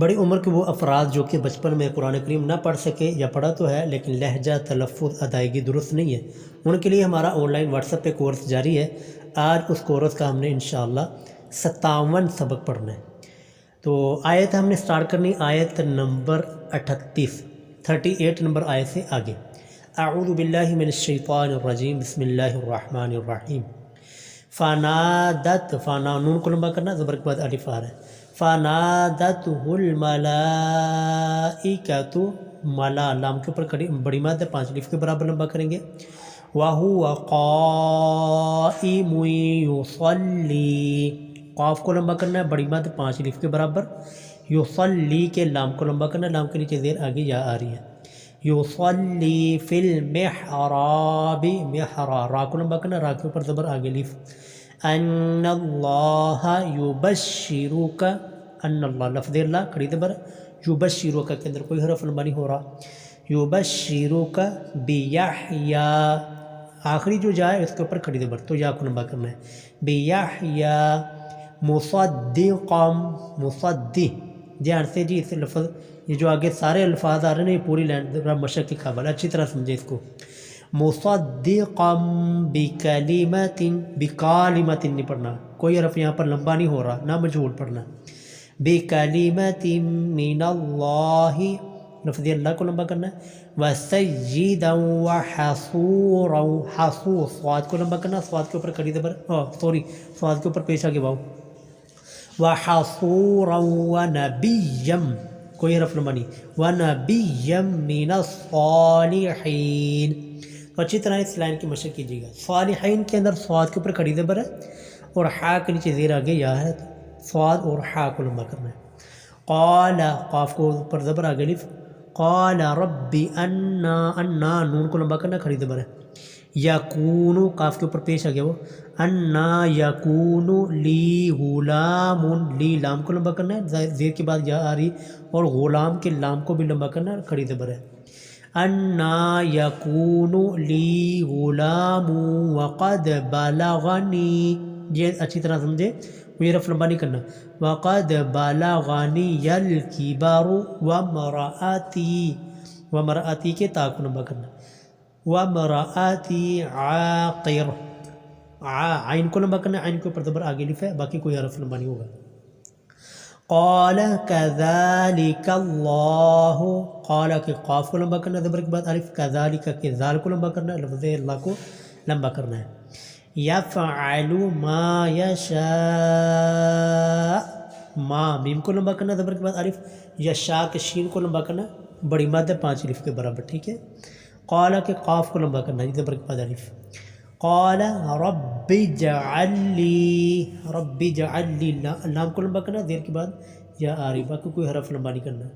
بڑی عمر کے وہ افراد جو کہ بچپن میں قرآن کریم نہ پڑھ سکے یا پڑھا تو ہے لیکن لہجہ، تلفظ، ادائیگی درست نہیں ہے، ان کے لیے ہمارا آن لائن واٹس ایپ پہ کورس جاری ہے۔ آج اس کورس کا ہم نے انشاءاللہ 57 سبق پڑھنا ہے۔ تو آیت ہم نے سٹارٹ کرنی آیت نمبر 38 نمبر آیت سے آگے۔ اعوذ باللہ من الشیطان الرجیم، بسم اللہ الرحمن الرحیم۔ فنادت، فانا نون کو لمبا کرنا، زبر کے بعد الف آ رہا ہے۔ فنادتہ الملائکۃ، ملا لام کے اوپر بڑی مد ہے، 5 الف کے برابر لمبا کریں گے۔ وَهُوَ قَائِمٌ يُصَلِّي، قاف کو لمبا کرنا ہے، بڑی مد 5 الف کے برابر۔ یصلی کے لام کو لمبا کرنا ہے، لام کے نیچے زیر آگے یا آ رہی ہے۔ یصلی فی المحراب، محراب را کو لمبا کرنا ہے، را کے اوپر زبر آگے الف۔ ان اللہ یبشرک، ان اللہ لفظ اللہ کھڑی زبر، یبشرک کے اندر کوئی حرف لمبا نہیں ہو رہا۔ یبشرک بیحییٰ، آخری جو جائے اس کے اوپر کھڑی زبر تو یا کو لمبا کرنا ہے۔ بیحییٰ مصدقا، مصدق دھیان سے جی اس لفظ، یہ جو آگے سارے الفاظ آ رہے ہیں یہ پوری لائن مشق کی قابل، اچھی طرح سمجھے اس کو۔ مصدقا بکلمۃ، بکالمۃ نہیں پڑھنا، کوئی حرف یہاں پر لمبا نہیں ہو رہا، نہ مجہول پڑھنا۔ بکلمۃ من اللہ، لفظ اللہ کو لمبا کرنا ہے۔ وسیدا وحصورا، حصور صاد کو لمبا کرنا، صاد کے اوپر کھڑی زبر، صاد کے اوپر پیش آگے واو۔ وحصورا ونبیا، کوئی حرف لمبا نہیں، ونبیا من الصالحین۔ تو اچھی طرح اس لائن کی مشق کیجیے گا۔ صالحین کے اندر صاد کے اوپر کھڑی زبر ہے اور حا کے نیچے زیر آگے یا ہے، صاد اور حا کو لمبا کرنا ہے۔ قال، قاف کو اوپر زبر آگے الف۔ قال ربی انا، انا نون کو لمبا کرنا کھڑی زبر ہے۔ یکون، قاف کے اوپر پیش آ گیا وہ، انا یکون لی غلام، لی لام کو لمبا کرنا ہے، زیر کے بعد یا آ رہی، اور غلام کے لام کو بھی لمبا کرنا ہے، کھڑی زبر ہے۔ انا یکون لی غلام وقد بلغنی، یہ اچھی طرح سمجھے، یہ حرف لمبا نہیں کرنا۔ وقد بلغنی الکبر وامرأتی، وامرأتی کے تا کو لمبا کرنا۔ وامرأتی عاقر، عین کو لمبا کرنا، عین کے اوپر زبر آگے الف ہے، باقی کوئی حرف لمبا نہیں ہوگا۔ قال کذالک اللہ، قال کے قاف کو لمبا کرنا، زبر کے بعد الف، کذالک کے ذال کو لمبا کرنا، لفظ اللہ کو لمبا کرنا ہے۔ یفعل ما یشاء، ما میم کو لمبا کرنا، زبر کے بعد الف، یشاء کے شین کو لمبا کرنا، بڑی مد ہے 5 الف کے برابر، ٹھیک ہے۔ قال کے قاف کو لمبا کرنا، زبر کے بعد الف۔ قال رب اجعل لی، رب اجعل لی، لام کو لمبا کرنا، زیر کے بعد یا آ رہی، باقی کوئی حرف لمبا نہیں کرنا۔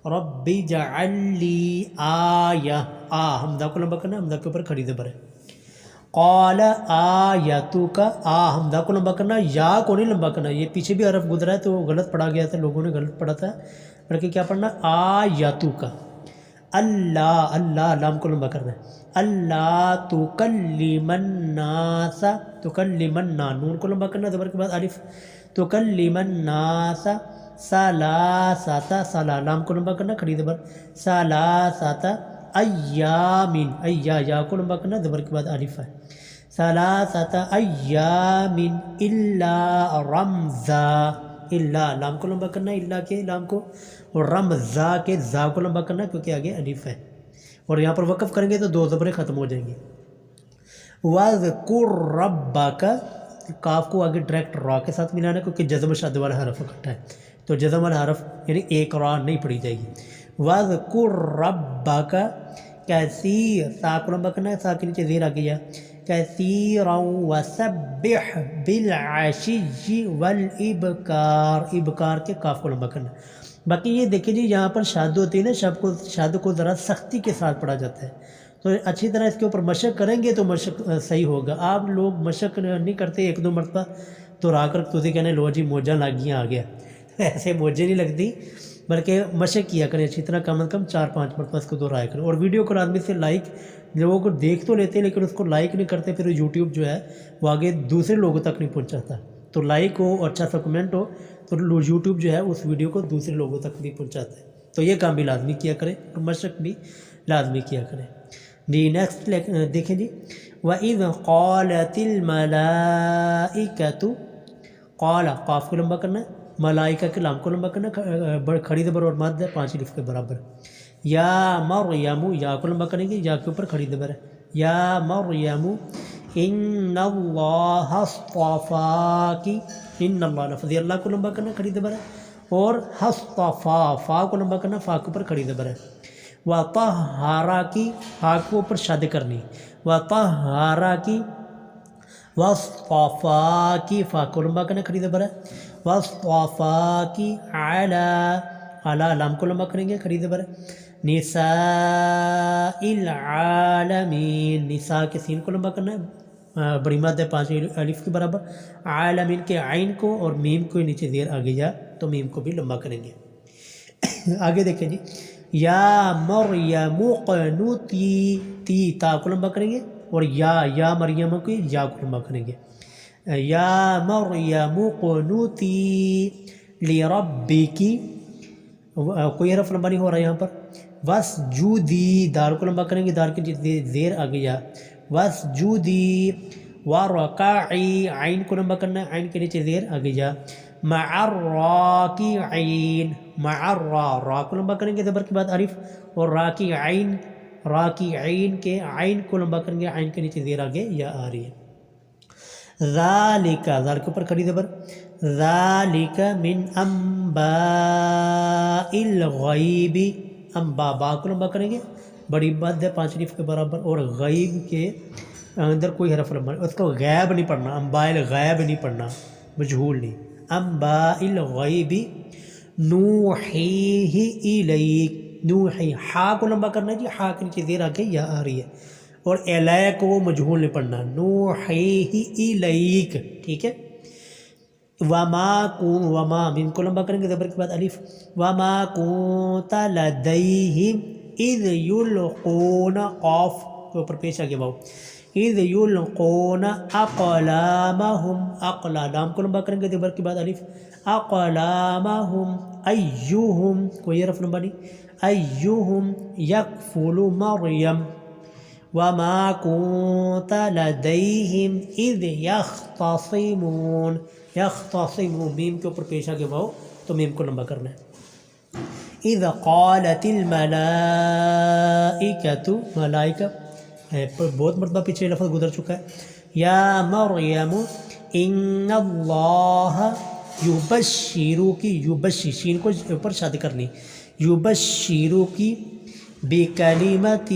رب اجعل لی آیہ، آ حمزہ کو لمبا کرنا، حمزہ کے اوپر کھڑی زبر ہے۔ قال آیتک، آ حمزہ کو لمبا کرنا، یا کو نہیں لمبا کرنا، یہ پیچھے بھی حرف گزرا ہے تو غلط پڑھا گیا تھا، لوگوں نے غلط پڑھا تھا، بلکہ کیا پڑھنا، آیتک۔ اللہ، اللہ لام کو لمبا کرنا ہے۔ اللہ تکلم الناس، تکلم الناس نون کو لمبا کرنا، زبر کے بعد الف، تکلم الناس ثلاثۃ، سلا لام کو لمبا کرنا، کھڑی زبر، ثلاثۃ ایام، ایا یا کو لمبا کرنا، زبر کے بعد الف ہے۔ ثلاثۃ ایام الا رمزا، الا لام کو لمبا کرنا، الا کے لام کو، اور رمزا کے زا کو لمبا کرنا کیونکہ آگے الف ہے، اور یہاں پر وقف کریں گے تو 2 زبریں ختم ہو جائیں گی۔ وَاذْكُرْ رَبَّكَ، کاف کو آگے ڈائریکٹ را کے ساتھ ملانا کیونکہ جزم شد والا حرف اکٹھا ہے، تو جزم والا حرف یعنی ایک را نہیں پڑھی جائے گی۔ وَاذْكُرْ رَبَّكَ کثیر، سا کو لمبا کرنا ہے، سا کے نیچے زیر آ گیا، کثیرا وسبح بالعشی والابکار، ابکار کے کاف کو لمبا کرنا۔ باقی یہ دیکھیں جی یہاں پر شاد ہوتی ہے نا، شاد کو ذرا سختی کے ساتھ پڑھا جاتا ہے، تو اچھی طرح اس کے اوپر مشق کریں گے تو مشق صحیح ہوگا۔ آپ لوگ مشق نہیں کرتے، 1-2 مرتبہ تو را کر تو کہنے لو جی موجاں لاگیاں آ گیا، ایسے موجیں نہیں لگتی، بلکہ مشق کیا کریں اچھی طرح، کم از کم 4-5 مرتبہ اس کو دہرایا کریں۔ اور ویڈیو کو آدمی سے لائک، لوگوں کو دیکھ تو لیتے لیکن اس کو لائک نہیں کرتے، پھر یوٹیوب جو ہے وہ آگے دوسرے لوگوں تک نہیں پہنچاتا۔ تو لائک ہو اور اچھا سا کمنٹ ہو تو تو یوٹیوب جو ہے اس ویڈیو کو دوسرے لوگوں تک بھی پہنچاتا ہے، تو یہ کام بھی لازمی کیا کریں اور مشق بھی لازمی کیا کریں۔ جی نیکسٹ دیکھیں جی، وَإِذْ قَالَتِ الْمَلَائِكَةُ، قال قاف کو لمبا کرنا ہے، ملائکہ کے لام کو لمبا کرنا ہے، کھڑی زبر اور مد ہے 5 الف کے برابر۔ یا مریم، یا کو لمبا کریں گے، یا کے اوپر کھڑی زبر ہے، یا مریم ان اللہ اصطفاکی، ان اللہ لفظ اللہ کو لمبا کرنا کھڑی زبر ہے، اور اصطفا فا کو لمبا کرنا، فا کے اوپر کھڑی زبر ہے۔ وطہراکی، ہا کو اوپر شد کرنی، وطہراکی، واصطفاکی فا کو لمبا کرنا کھڑی زبر ہے، واصطفاکی علی لام کو لمبا کریں گے کھڑی زبر ہے، نساء العالمین، نساء کے سین کو لمبا کرنا ہے، بڑی مد ہے 5 الف کے برابر، عالمین کے عین کو اور میم کو نیچے زیر آگے جا تو میم کو بھی لمبا کریں گے۔ آگے دیکھیں جی، یا مریم قنوتی، تی تا کو لمبا کریں گے، اور یا مریم کو یا کو لمبا کریں گے، یا مریم قنوتی لربکی، کوئی حرف لمبا نہیں ہو رہا یہاں پر، واسجودی، دال کو لمبا کریں گے، دال کے زیر آگے جا، واسجودی ورکعی، عین کو لمبا کرنا ہے، عین کے نیچے زیر آگے جا، مع الراکعین، مع را کو لمبا کریں گے زبر کے بعد الف، اور راکعین کے عین کو لمبا کریں گے، عین کے نیچے زیر آگے یا آ رہی ہے۔ ذالک، ذال کے اوپر کھڑی زبر، ذالک من انباء الغیب، انبا با کو لمبا کریں گے، بڑی مد ہے 5 الف کے برابر، اور غیب کے اندر کوئی حرف لمبا نہیں، اس کو غیب نہیں پڑھنا، انباء الغیب نہیں پڑھنا، مجہول نہیں، انباء الغیب، نوحیہ الیک، نوحی، ہا کو لمبا کرنا ہے جی، ہا کے نیچے زیر آگے یا آ رہی ہے، اور الیک کو وہ مجہول نہیں پڑھنا، نوحیہ الیک، ٹھیک ہے۔ وما میم کو لمبا کریں گے زبر کے بعد الف، وما کنت لدیہم اذ یلقون، قاف کے اوپر پیش آگے واؤ، اذ یلقون اقلامہم، لام کو لمبا کریں گے زبر کے بعد الف، اقلامہم ایہم، کوئی حرف لمبا نہیں، ایہم یکفل مریم، وما کنت لدیہم اذ یختصمون، یختصمون، میم کے اوپر پیش آگے واؤ تو میم کو لمبا کرنا ہے۔ اذ قالت الملائکۃ، ملائکہ بہت مرتبہ پیچھے لفظ گزر چکا ہے، یا مریم ان اللہ یبشروکی، یبشر، شین کو اوپر شاد کرنی، یبشروکی بکلمۃ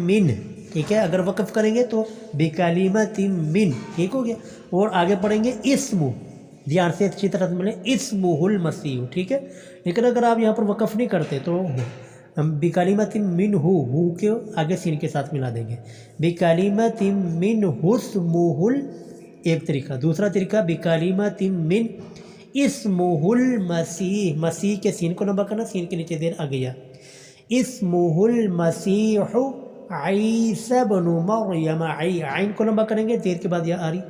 من، ٹھیک ہے، اگر وقف کریں گے تو بکلمۃ من، ٹھیک ہو گیا، اور آگے پڑھیں گے اسم، دھیان سے اچھی طرح ملے، اسمہ المسیح، ٹھیک ہے، لیکن اگر آپ یہاں پر وقف نہیں کرتے تو ہم بکلمۃ منہ، ہو کے آگے سین کے ساتھ ملا دیں گے، بکلمۃ منہ اسمہ، ایک طریقہ، دوسرا طریقہ بکلمۃ من اسمہ المسیح، مسیح کے سین کو لمبا کرنا، سین کے نیچے دیر آگے جا، اسمہ المسیح عیسی بن مریم، عین کو لمبا کریں گے، دیر کے بعد یہ آ رہی،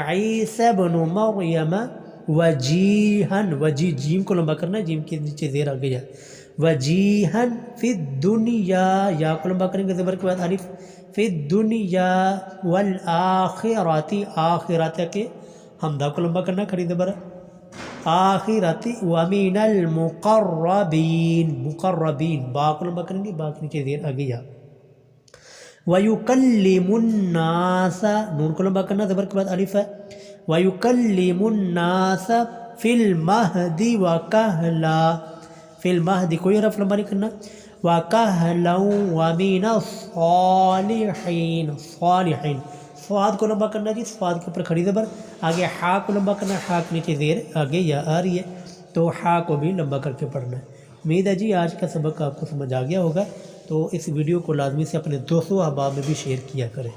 عیسی بن مریم وجیہن، وجی، جیم کو لمبا کرنا ہے، جیم کے نیچے زیر آگے جا، وجیہن فی الدنیا، یا کو لمبا کریں گے زبر کے بعد الف، فی الدنیا والآخرات، آخرات کے حمدہ کو لمبا کرنا کھڑی زبر، آخرات، ومن المقربین، مقربین، با کو لمبا کریں گے، با کے نیچے زیر آگے جا، وَيُكَلِّمُ النَّاسَ، نون کو لمبا کرنا زبر کے بعد الف ہے، وَيُكَلِّمُ النَّاسَ فِي الْمَهْدِ وَكَهْلًا، فِي الْمَهْدِ کوئی حرف لمبا نہیں کرنا، وَكَهْلًا وَمِنَ الصَّالِحِينَ، صالحین، صاد کو لمبا کرنا جی، صاد کے اوپر کھڑی زبر، آگے ہا کو لمبا کرنا، ہا کے نیچے زیر آگے یا آ رہی ہے تو ہا کو بھی لمبا کر کے پڑھنا ہے۔ امید ہے جی آج کا سبق آپ کو سمجھ آ گیا ہوگا، تو اس ویڈیو کو لازمی سے اپنے دوستوں احباب میں بھی شیئر کیا کریں۔